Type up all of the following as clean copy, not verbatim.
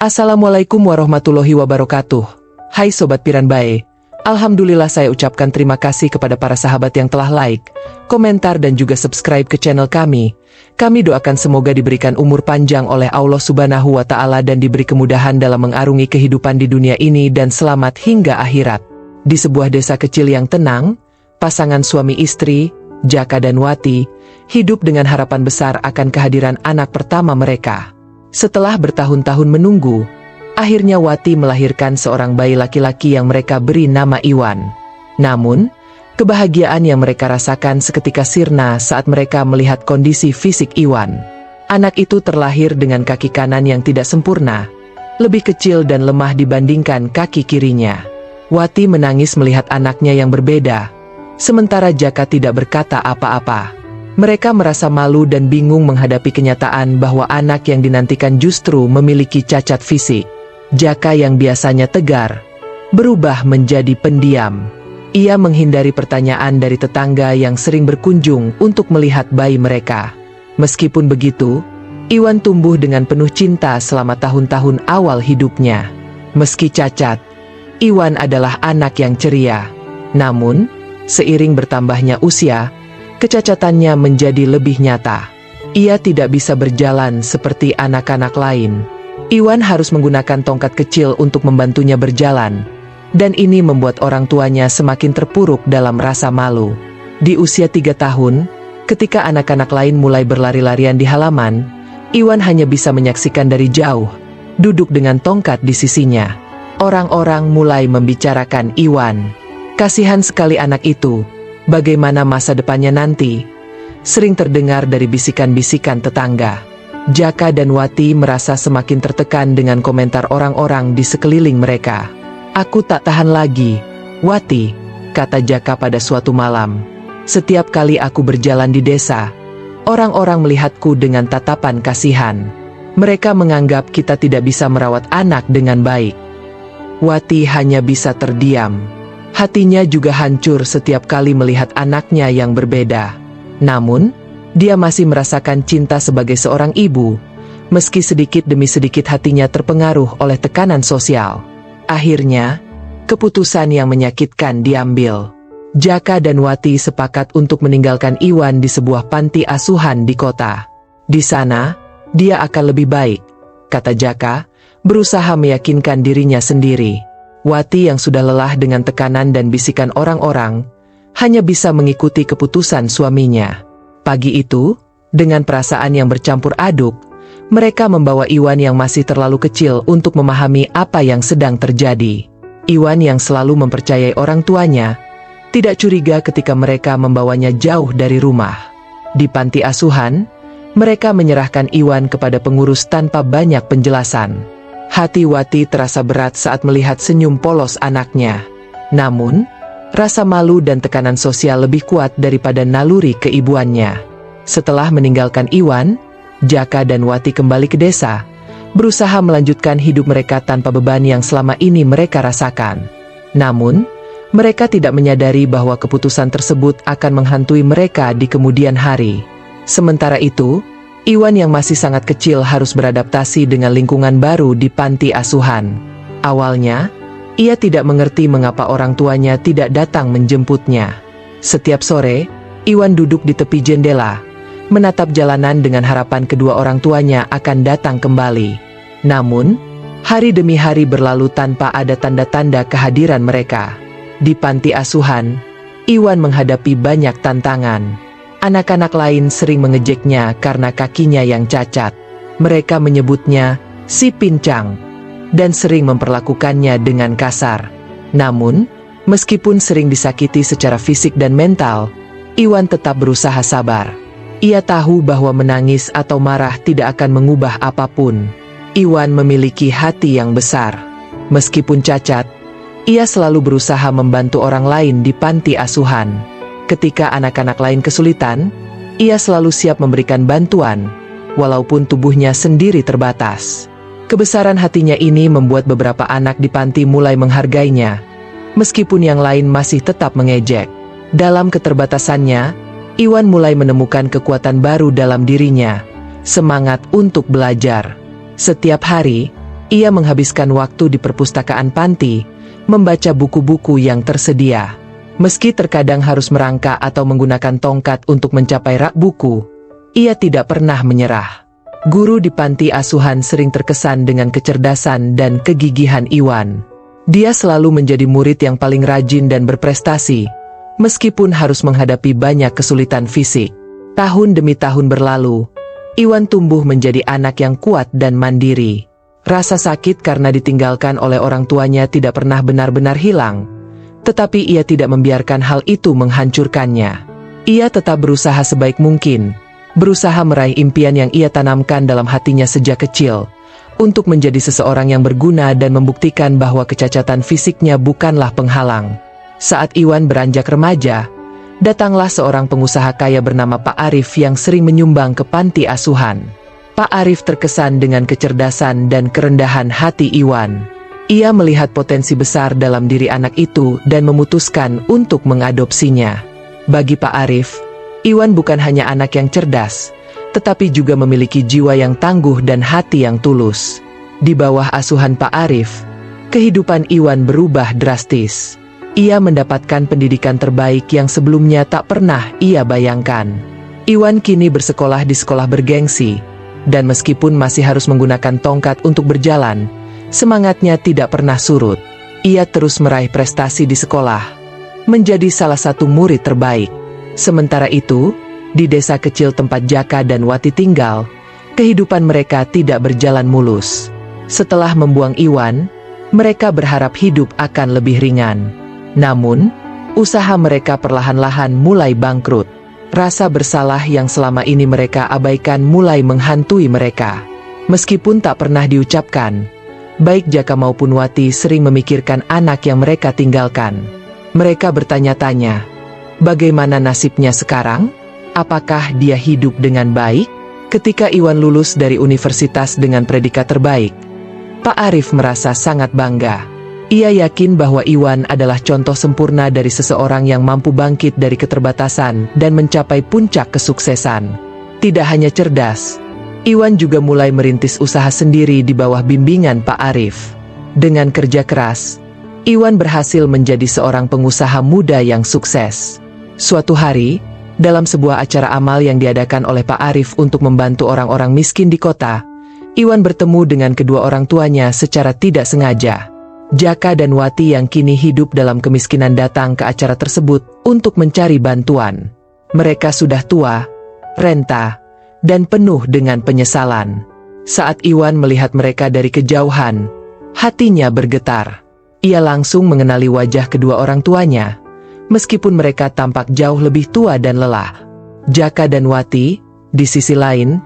Assalamualaikum warahmatullahi wabarakatuh. Hai Sobat Piranbae, Alhamdulillah saya ucapkan terima kasih kepada para sahabat yang telah like, komentar dan juga subscribe ke channel kami. Kami doakan semoga diberikan umur panjang oleh Allah Subhanahu wa Ta'ala dan diberi kemudahan dalam mengarungi kehidupan di dunia ini dan selamat hingga akhirat. Di sebuah desa kecil yang tenang, pasangan suami istri, Jaka dan Wati, hidup dengan harapan besar akan kehadiran anak pertama mereka. Setelah bertahun-tahun menunggu, akhirnya Wati melahirkan seorang bayi laki-laki yang mereka beri nama Iwan. Namun, kebahagiaan yang mereka rasakan seketika sirna saat mereka melihat kondisi fisik Iwan. Anak itu terlahir dengan kaki kanan yang tidak sempurna, lebih kecil dan lemah dibandingkan kaki kirinya. Wati menangis melihat anaknya yang berbeda, sementara Jaka tidak berkata apa-apa. Mereka merasa malu dan bingung menghadapi kenyataan bahwa anak yang dinantikan justru memiliki cacat fisik. Jaka yang biasanya tegar, berubah menjadi pendiam. Ia menghindari pertanyaan dari tetangga yang sering berkunjung untuk melihat bayi mereka. Meskipun begitu, Iwan tumbuh dengan penuh cinta selama tahun-tahun awal hidupnya. Meski cacat, Iwan adalah anak yang ceria. Namun, seiring bertambahnya usia, kecacatannya menjadi lebih nyata. Ia tidak bisa berjalan seperti anak-anak lain. Iwan harus menggunakan tongkat kecil untuk membantunya berjalan, dan ini membuat orang tuanya semakin terpuruk dalam rasa malu. Di usia 3 tahun, ketika anak-anak lain mulai berlari-larian di halaman, Iwan hanya bisa menyaksikan dari jauh, duduk dengan tongkat di sisinya. Orang-orang mulai membicarakan Iwan. Kasihan sekali anak itu. Bagaimana masa depannya nanti? Sering terdengar dari bisikan-bisikan tetangga. Jaka dan Wati merasa semakin tertekan dengan komentar orang-orang di sekeliling mereka. "Aku tak tahan lagi, Wati," kata Jaka pada suatu malam. "Setiap kali aku berjalan di desa, orang-orang melihatku dengan tatapan kasihan. Mereka menganggap kita tidak bisa merawat anak dengan baik." Wati hanya bisa terdiam. Hatinya juga hancur setiap kali melihat anaknya yang berbeda. Namun, dia masih merasakan cinta sebagai seorang ibu, meski sedikit demi sedikit hatinya terpengaruh oleh tekanan sosial. Akhirnya, keputusan yang menyakitkan diambil. Jaka dan Wati sepakat untuk meninggalkan Iwan di sebuah panti asuhan di kota. "Di sana, dia akan lebih baik," kata Jaka, berusaha meyakinkan dirinya sendiri. Wati yang sudah lelah dengan tekanan dan bisikan orang-orang, hanya bisa mengikuti keputusan suaminya. Pagi itu, dengan perasaan yang bercampur aduk, mereka membawa Iwan yang masih terlalu kecil untuk memahami apa yang sedang terjadi. Iwan yang selalu mempercayai orang tuanya, tidak curiga ketika mereka membawanya jauh dari rumah. Di panti asuhan, mereka menyerahkan Iwan kepada pengurus tanpa banyak penjelasan. Hati Wati terasa berat saat melihat senyum polos anaknya. Namun, rasa malu dan tekanan sosial lebih kuat daripada naluri keibuannya. Setelah meninggalkan Iwan, Jaka dan Wati kembali ke desa, berusaha melanjutkan hidup mereka tanpa beban yang selama ini mereka rasakan. Namun, mereka tidak menyadari bahwa keputusan tersebut akan menghantui mereka di kemudian hari. Sementara itu, Iwan yang masih sangat kecil harus beradaptasi dengan lingkungan baru di panti asuhan. Awalnya, ia tidak mengerti mengapa orang tuanya tidak datang menjemputnya. Setiap sore, Iwan duduk di tepi jendela, menatap jalanan dengan harapan kedua orang tuanya akan datang kembali. Namun, hari demi hari berlalu tanpa ada tanda-tanda kehadiran mereka. Di panti asuhan, Iwan menghadapi banyak tantangan. Anak-anak lain sering mengejeknya karena kakinya yang cacat. Mereka menyebutnya si pincang dan sering memperlakukannya dengan kasar. Namun, meskipun sering disakiti secara fisik dan mental, Iwan tetap berusaha sabar. Ia tahu bahwa menangis atau marah tidak akan mengubah apapun. Iwan memiliki hati yang besar. Meskipun cacat, ia selalu berusaha membantu orang lain di panti asuhan. Ketika anak-anak lain kesulitan, ia selalu siap memberikan bantuan, walaupun tubuhnya sendiri terbatas. Kebesaran hatinya ini membuat beberapa anak di panti mulai menghargainya, meskipun yang lain masih tetap mengejek. Dalam keterbatasannya, Iwan mulai menemukan kekuatan baru dalam dirinya, semangat untuk belajar. Setiap hari, Ia menghabiskan waktu di perpustakaan panti, membaca buku-buku yang tersedia. Meski terkadang harus merangkak atau menggunakan tongkat untuk mencapai rak buku, ia tidak pernah menyerah. Guru di panti asuhan sering terkesan dengan kecerdasan dan kegigihan Iwan. Dia selalu menjadi murid yang paling rajin dan berprestasi, meskipun harus menghadapi banyak kesulitan fisik. Tahun demi tahun berlalu, Iwan tumbuh menjadi anak yang kuat dan mandiri. Rasa sakit karena ditinggalkan oleh orang tuanya tidak pernah benar-benar hilang, tetapi ia tidak membiarkan hal itu menghancurkannya. Ia tetap berusaha sebaik mungkin, berusaha meraih impian yang ia tanamkan dalam hatinya sejak kecil, untuk menjadi seseorang yang berguna dan membuktikan bahwa kecacatan fisiknya bukanlah penghalang. Saat Iwan beranjak remaja, datanglah seorang pengusaha kaya bernama Pak Arif yang sering menyumbang ke panti asuhan. Pak Arif terkesan dengan kecerdasan dan kerendahan hati Iwan. Ia melihat potensi besar dalam diri anak itu dan memutuskan untuk mengadopsinya. Bagi Pak Arif, Iwan bukan hanya anak yang cerdas, tetapi juga memiliki jiwa yang tangguh dan hati yang tulus. Di bawah asuhan Pak Arif, kehidupan Iwan berubah drastis. Ia mendapatkan pendidikan terbaik yang sebelumnya tak pernah ia bayangkan. Iwan kini bersekolah di sekolah bergengsi, dan meskipun masih harus menggunakan tongkat untuk berjalan, semangatnya tidak pernah surut. Ia terus meraih prestasi di sekolah, menjadi salah satu murid terbaik. Sementara itu, di desa kecil tempat Jaka dan Wati tinggal, kehidupan mereka tidak berjalan mulus. Setelah membuang Iwan, mereka berharap hidup akan lebih ringan. Namun, usaha mereka perlahan-lahan mulai bangkrut. Rasa bersalah yang selama ini mereka abaikan mulai menghantui mereka. Meskipun tak pernah diucapkan, baik Jaka maupun Wati sering memikirkan anak yang mereka tinggalkan. Mereka bertanya-tanya, bagaimana nasibnya sekarang? Apakah dia hidup dengan baik? Ketika Iwan lulus dari universitas dengan predikat terbaik, Pak Arif merasa sangat bangga. Ia yakin bahwa Iwan adalah contoh sempurna dari seseorang yang mampu bangkit dari keterbatasan dan mencapai puncak kesuksesan. Tidak hanya cerdas, Iwan juga mulai merintis usaha sendiri di bawah bimbingan Pak Arif. Dengan kerja keras, Iwan berhasil menjadi seorang pengusaha muda yang sukses. Suatu hari, dalam sebuah acara amal yang diadakan oleh Pak Arif untuk membantu orang-orang miskin di kota, Iwan bertemu dengan kedua orang tuanya secara tidak sengaja. Jaka dan Wati yang kini hidup dalam kemiskinan datang ke acara tersebut untuk mencari bantuan. Mereka sudah tua, renta, dan penuh dengan penyesalan. Saat Iwan melihat mereka dari kejauhan, hatinya bergetar. Ia langsung mengenali wajah kedua orang tuanya, meskipun mereka tampak jauh lebih tua dan lelah. Jaka dan Wati, di sisi lain,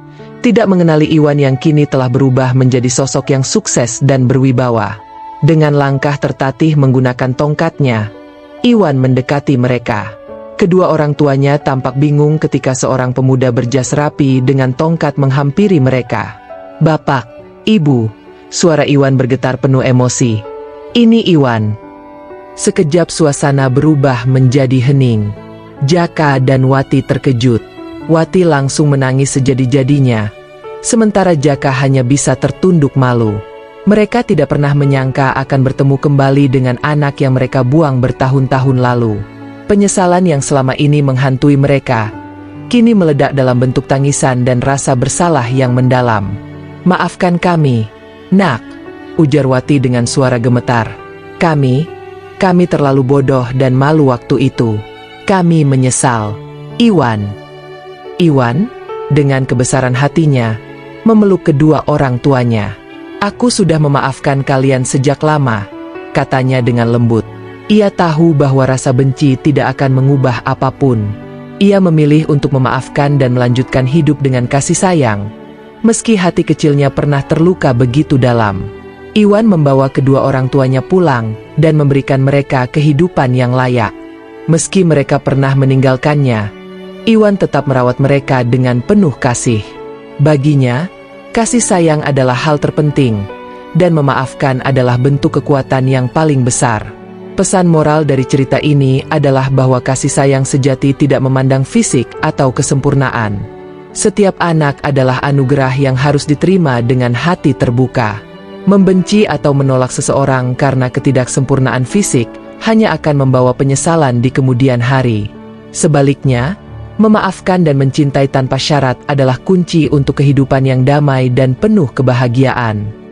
tidak mengenali Iwan yang kini telah berubah menjadi sosok yang sukses dan berwibawa. Dengan langkah tertatih menggunakan tongkatnya, Iwan mendekati mereka. Kedua orang tuanya tampak bingung ketika seorang pemuda berjas rapi dengan tongkat menghampiri mereka. "Bapak, Ibu," suara Iwan bergetar penuh emosi. "Ini Iwan." Sekejap suasana berubah menjadi hening. Jaka dan Wati terkejut. Wati langsung menangis sejadi-jadinya, sementara Jaka hanya bisa tertunduk malu. Mereka tidak pernah menyangka akan bertemu kembali dengan anak yang mereka buang bertahun-tahun lalu. Penyesalan yang selama ini menghantui mereka, kini meledak dalam bentuk tangisan dan rasa bersalah yang mendalam. "Maafkan kami, Nak," ujar Wati dengan suara gemetar. Kami terlalu bodoh dan malu waktu itu. Kami menyesal." Iwan dengan kebesaran hatinya, memeluk kedua orang tuanya. "Aku sudah memaafkan kalian sejak lama," katanya dengan lembut. Ia tahu bahwa rasa benci tidak akan mengubah apapun. Ia memilih untuk memaafkan dan melanjutkan hidup dengan kasih sayang, meski hati kecilnya pernah terluka begitu dalam. Iwan membawa kedua orang tuanya pulang dan memberikan mereka kehidupan yang layak. Meski mereka pernah meninggalkannya, Iwan tetap merawat mereka dengan penuh kasih. Baginya, kasih sayang adalah hal terpenting, dan memaafkan adalah bentuk kekuatan yang paling besar. Pesan moral dari cerita ini adalah bahwa kasih sayang sejati tidak memandang fisik atau kesempurnaan. Setiap anak adalah anugerah yang harus diterima dengan hati terbuka. Membenci atau menolak seseorang karena ketidaksempurnaan fisik hanya akan membawa penyesalan di kemudian hari. Sebaliknya, memaafkan dan mencintai tanpa syarat adalah kunci untuk kehidupan yang damai dan penuh kebahagiaan.